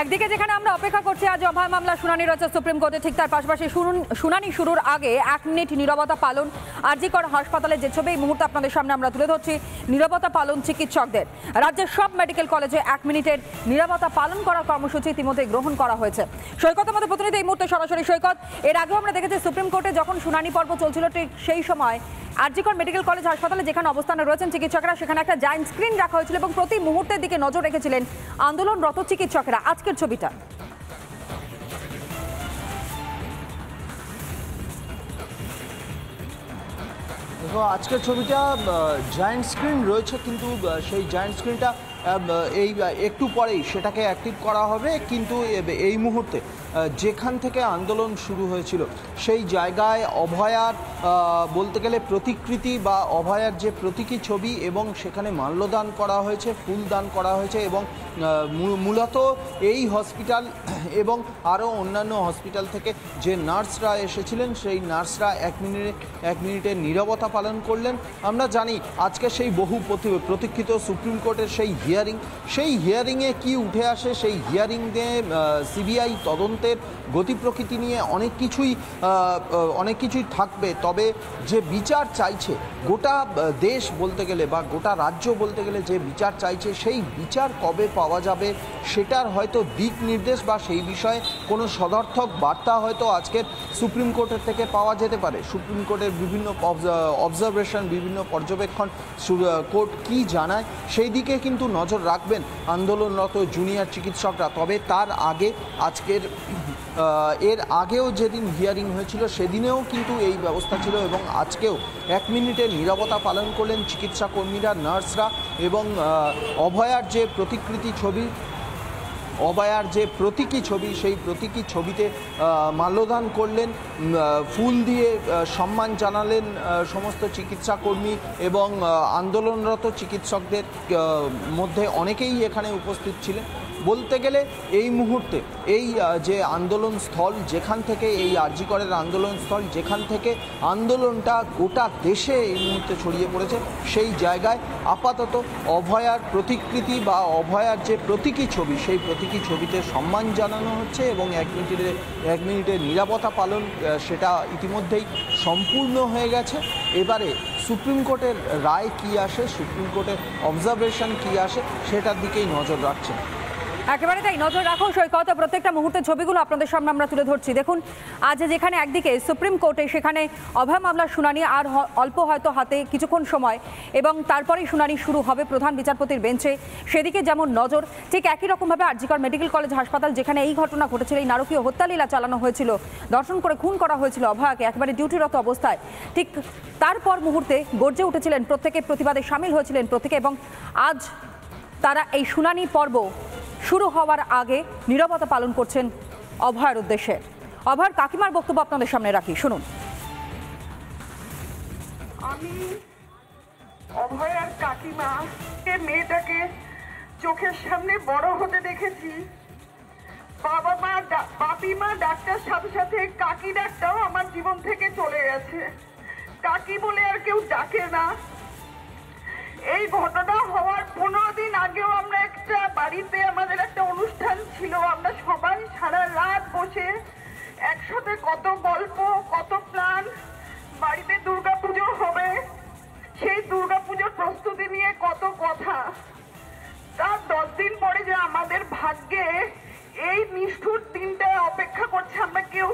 একদিকে যেখানে আমরা অপেক্ষা করছি আজ অভয় মামলা শুনানি রয়েছে সুপ্রিম কোর্টে, ঠিক তার পাশাপাশি শুনানি শুরুর আগে 1 মিনিট নীরবতা পালন আর.জি. কর হাসপাতালে যে ছবি এই মুহূর্তে আপনাদের সামনে আমরা তুলে ধরছি। নীরবতা পালন চিকিৎসকদের, রাজ্যের সব মেডিকেল কলেজে 1 মিনিটের নীরবতা পালন করার কর্মসূচি ইতিমধ্যে গ্রহণ করা হয়েছে। সৈকত আমাদের প্রতিনিধি এই মুহূর্তে সরাসরি। সৈকত, এর আগেও আমরা দেখেছি সুপ্রিম কোর্টে যখন শুনানি পর্ব চলছিল ঠিক সেই সময় আর.জি. কর মেডিকেল কলেজ হাসপাতালে যেখানে অবস্থানে রয়েছেন চিকিৎসকরা, সেখানে একটা জায়েন্ট স্ক্রিন রাখা হয়েছিল এবং প্রতি মুহূর্তের দিকে নজর রেখেছিলেন আন্দোলনরত চিকিৎসকেরা। আজকের ছবিটা দেখো, আজকের ছবিটা জায়েন্ট স্ক্রিন রয়েছে, কিন্তু সেই জায়েন্ট স্ক্রিনটা এই একটু পরেই সেটাকে অ্যাক্টিভ করা হবে। কিন্তু এই মুহূর্তে যেখান থেকে আন্দোলন শুরু হয়েছিল সেই জায়গায় অভয়ার বলতে গেলে প্রতিকৃতি বা অভয়ার যে প্রতীকী ছবি, এবং সেখানে মাল্যদান করা হয়েছে, ফুল দান করা হয়েছে। এবং মূলত এই হসপিটাল এবং আরও অন্যান্য হসপিটাল থেকে যে নার্সরা এসেছিলেন সেই নার্সরা 1 মিনিটের নীরবতা পালন করলেন। আমরা জানি আজকে সেই বহু প্রতীক্ষিত সুপ্রিম কোর্টের সেই হিয়ারিংয়ে কি উঠে আসে, সেই হিয়ারিংয়ে সিবিআই তদন্তের গতি প্রকৃতি নিয়ে অনেক কিছুই থাকবে। তবে যে বিচার চাইছে গোটা দেশ বলতে গেলে বা গোটা রাজ্য বলতে গেলে, যে বিচার চাইছে সেই বিচার কবে পাওয়া যাবে সেটার হয়তো দিক নির্দেশ বা সেই বিষয়ে কোনো সদর্থক বার্তা হয়তো আজকের সুপ্রিম কোর্টের থেকে পাওয়া যেতে পারে। সুপ্রিম কোর্টের বিভিন্ন অবজারভেশন, বিভিন্ন পর্যবেক্ষণ কোর্ট কি জানায় সেই দিকে কিন্তু নজর রাখবেন আন্দোলনরত জুনিয়র চিকিৎসকরা। তবে তার আগে এর আগেও যেদিন হিয়ারিং হয়েছিল সেদিনেও কিন্তু এই ব্যবস্থা ছিল, এবং আজকেও 1 মিনিটের নীরবতা পালন করলেন চিকিৎসা কর্মীরা, নার্সরা। এবং অভয়ার যে প্রতীকী ছবি সেই প্রতীকী ছবিতে মাল্যদান করলেন, ফুল দিয়ে সম্মান জানালেন সমস্ত চিকিৎসা কর্মী এবং আন্দোলনরত চিকিৎসকদের মধ্যে অনেকেই এখানে উপস্থিত ছিলেন। বলতে গেলে এই মুহূর্তে এই যে আন্দোলন স্থল, যেখান থেকে এই আর.জি. করের আন্দোলন স্থল, যেখান থেকে আন্দোলনটা গোটা দেশে এই মুহূর্তে ছড়িয়ে পড়েছে, সেই জায়গায় আপাতত অভয়ার প্রতিকৃতি বা অভয়ার যে প্রতীকী ছবি সেই প্রতীকী ছবিতে সম্মান জানানো হচ্ছে। এবং 1 মিনিটের নীরবতা পালন সেটা ইতিমধ্যেই সম্পূর্ণ হয়ে গেছে। এবারে সুপ্রিম কোর্টের রায় কী আসে, সুপ্রিম কোর্টের অবজারভেশন কী আসে, সেটার দিকেই নজর রাখছে। একেবারে তাই, নজর রাখুন সৈকত। প্রত্যেকটা মুহূর্তের ছবিগুলো আপনাদের সামনে আমরা তুলে ধরছি। দেখুন, আজ যেখানে একদিকে সুপ্রিম কোর্টে সেখানে অভয় মামলার শুনানি আর অল্প হয়তো হাতে কিছুক্ষণ সময়, এবং তারপরেই শুনানি শুরু হবে প্রধান বিচারপতির বেঞ্চে, সেদিকে যেমন নজর, ঠিক একই রকমভাবে আর.জি. কর মেডিকেল কলেজ হাসপাতাল যেখানে এই ঘটনা ঘটেছিল, এই নারকীয় হত্যালীলা চালানো হয়েছিল, দর্শন করে খুন করা হয়েছিল অভয়াকে একেবারে ডিউটিরত অবস্থায়, ঠিক তারপর মুহূর্তে গর্জে উঠেছিলেন প্রত্যেকে, প্রতিবাদে সামিল হয়েছিলেন প্রত্যেকে। এবং আজ তারা এই শুনানি পর্ব শুরু হওয়ার আগে নীরবতা পালন করছেন অভয়ের উদ্দেশ্যে। অভয়ের কাকিমার বক্তব্য আপনাদের সামনে রাখি, শুনুন। আমি অভয়ার কাকিমা, মেয়েটাকে চোখের সামনে বড় হতে দেখেছি। বাপি মা ডাক্তার, সাথে সাথে কাকি ডাকটাও আমার জীবন থেকে চলে গেছে। কাকি বলে আর কেউ ডাকে না। এই ঘটনা হওয়ার 15 দিন আগেও আমরা একটা বাড়িতে, আমাদের একটা অনুষ্ঠান ছিল, আমরা সবাই সারা রাত বসে একসাথে কত গল্প, কত প্ল্যান, বাড়িতে দুর্গাপুজো হবে, সেই দুর্গাপুজোর প্রস্তুতি নিয়ে কত কথা। তার 10 দিন পরে যে আমাদের ভাগ্যে এই নিষ্ঠুর দিনটা অপেক্ষা করছে, আমরা কেউ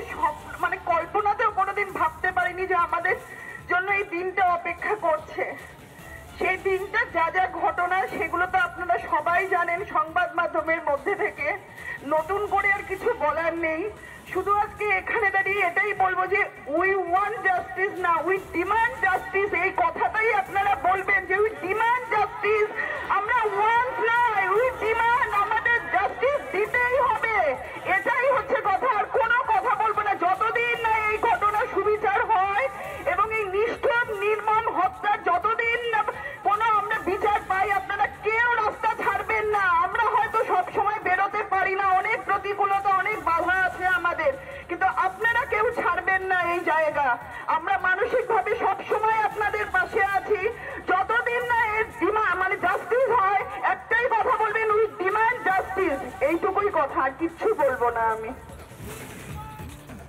কল্পনাতেও কোনোদিন ভাবতে পারিনি যে আমাদের জন্য এই দিনটা অপেক্ষা করছে। সেই দিনটা যা যা ঘটনা সেগুলো তো আপনারা সবাই জানেন সংবাদ মাধ্যমের মধ্যে থেকে, নতুন করে আর কিছু বলার নেই। শুধু আজকে এখানে দাঁড়িয়ে এটাই বলবো যে উই ওয়ান্ট জাস্টিস, না উই ডিমান্ড জাস্টিস। এই কথাটাই আপনারা বলবেন যে উই ডিমান্ড জাস্টিস। আমরা ওয়ান্ট নয়, উই ডিমান্ড। আমাদের জাস্টিস দিতেই হবে, এটাই হচ্ছে কথা। আর কোনো কথা বলবো না যতদিন না এই ঘটনা সুবিচার হয় এবং এই নিষ্ঠুর নির্মম হত্যার যতদিন না কোনো আমরা বিচার পাই, আপনারা কেউ রাস্তা ছাড়বেন না। আমরা হয়তো সব সময় বেরোতে পারি না, অনেক প্রতিকূলতা, অনেক বাধা আছে আমাদের, কিন্তু আপনারা কেউ ছাড়বেন না এই জায়গা। আমরা মানসিকভাবে সব সময় আপনাদের পাশে আছি। যতদিন না এর জাস্টিস কথা, আর কিচ্ছু বলবো না আমি।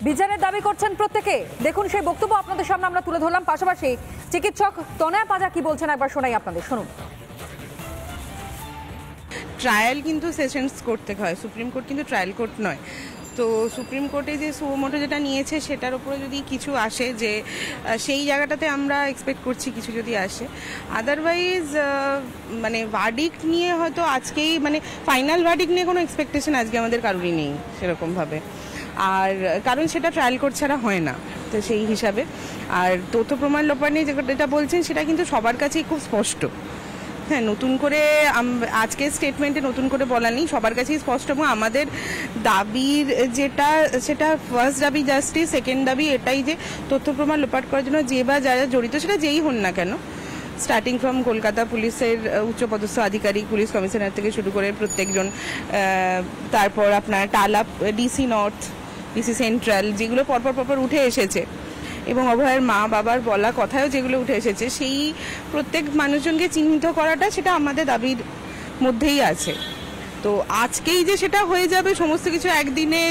বিচারের দাবি করছেন প্রত্যেকে। দেখুন সেই বক্তব্য আপনাদের সামনে আমরা তুলে ধরলাম। পাশাপাশি চিকিৎসক তনয়া পাজা কি বলছেন একবার শোনাই আপনাদের, শুনুন। ট্রায়াল কিন্তু সেশনস কোর্ট থেকে হয়, সুপ্রিম কোর্ট কিন্তু ট্রায়াল কোর্ট নয়। তো সুপ্রিম কোর্টে যে সুমোটো যেটা নিয়েছে সেটার উপরে যদি কিছু আসে, যে সেই জায়গাটাতে আমরা এক্সপেক্ট করছি কিছু যদি আসে। আদারওয়াইজ মানে ভার্ডিক্ট নিয়ে হয়তো আজকেই, মানে ফাইনাল ভার্ডিক্ট নিয়ে কোনো এক্সপেকটেশন আজকে আমাদের কারোরই নেই সেরকমভাবে। আর কারণ সেটা ট্রায়াল কোর্ট ছাড়া হয় না, তো সেই হিসাবে। আর তথ্য প্রমাণ লোপাট নিয়ে যেটা বলছেন সেটা কিন্তু সবার কাছেই খুব স্পষ্ট। হ্যাঁ, নতুন করে আজকের স্টেটমেন্টে নতুন করে বলা নেই, সবার কাছেই স্পষ্ট। এবং আমাদের দাবির যেটা, সেটা ফার্স্ট দাবি জাস্টিস, সেকেন্ড দাবি এটাই যে তথ্য প্রমাণ লোপাট করার জন্য যে বা যারা জড়িত, সেটা যেই হন না কেন, স্টার্টিং ফ্রম কলকাতা পুলিশের উচ্চপদস্থ আধিকারিক, পুলিশ কমিশনার থেকে শুরু করে প্রত্যেকজন, তারপর আপনার টালা ডিসি নর্থ, ডিসি সেন্ট্রাল, যেগুলো পরপর উঠে এসেছে, এবং অভয়ের মা বাবার বলা কথায়ও যেগুলো উঠে এসেছে, সেই প্রত্যেক মানুষজনকে চিহ্নিত করাটা সেটা আমাদের দাবির মধ্যেই আছে। তো আজকেই যে সেটা হয়ে যাবে সমস্ত কিছু একদিনে,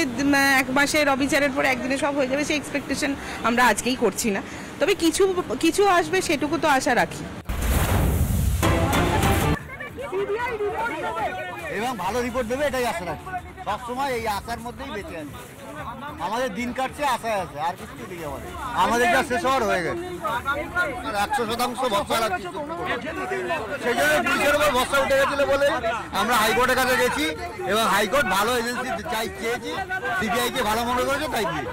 এক মাসের অবিচারের পর একদিনে সব হয়ে যাবে, সেই এক্সপেকটেশন আমরা আজকেই করছি না। তবে কিছু আসবে সেটুকু তো আশা রাখি। এবং ভালো রিপোর্ট দেবে এটাই আশা রাখছি। সবসময় এই আশার মধ্যেই বেঁচে আছি। আমাদের দিন কাটছে আশায় আছে, আর কিছু দিকে আমাদের যা শেষ হওয়ার হয়ে গেছে। 100% ভরসা রাখছি, সেই জন্য পুলিশের উপর ভরসা উঠে গেছিল বলে আমরা হাইকোর্টের কাছে গেছি, এবং হাইকোর্ট ভালো এজেন্সি চেয়েছি, সিবিআইকে ভালো মনে করেছে, তাই দিয়ে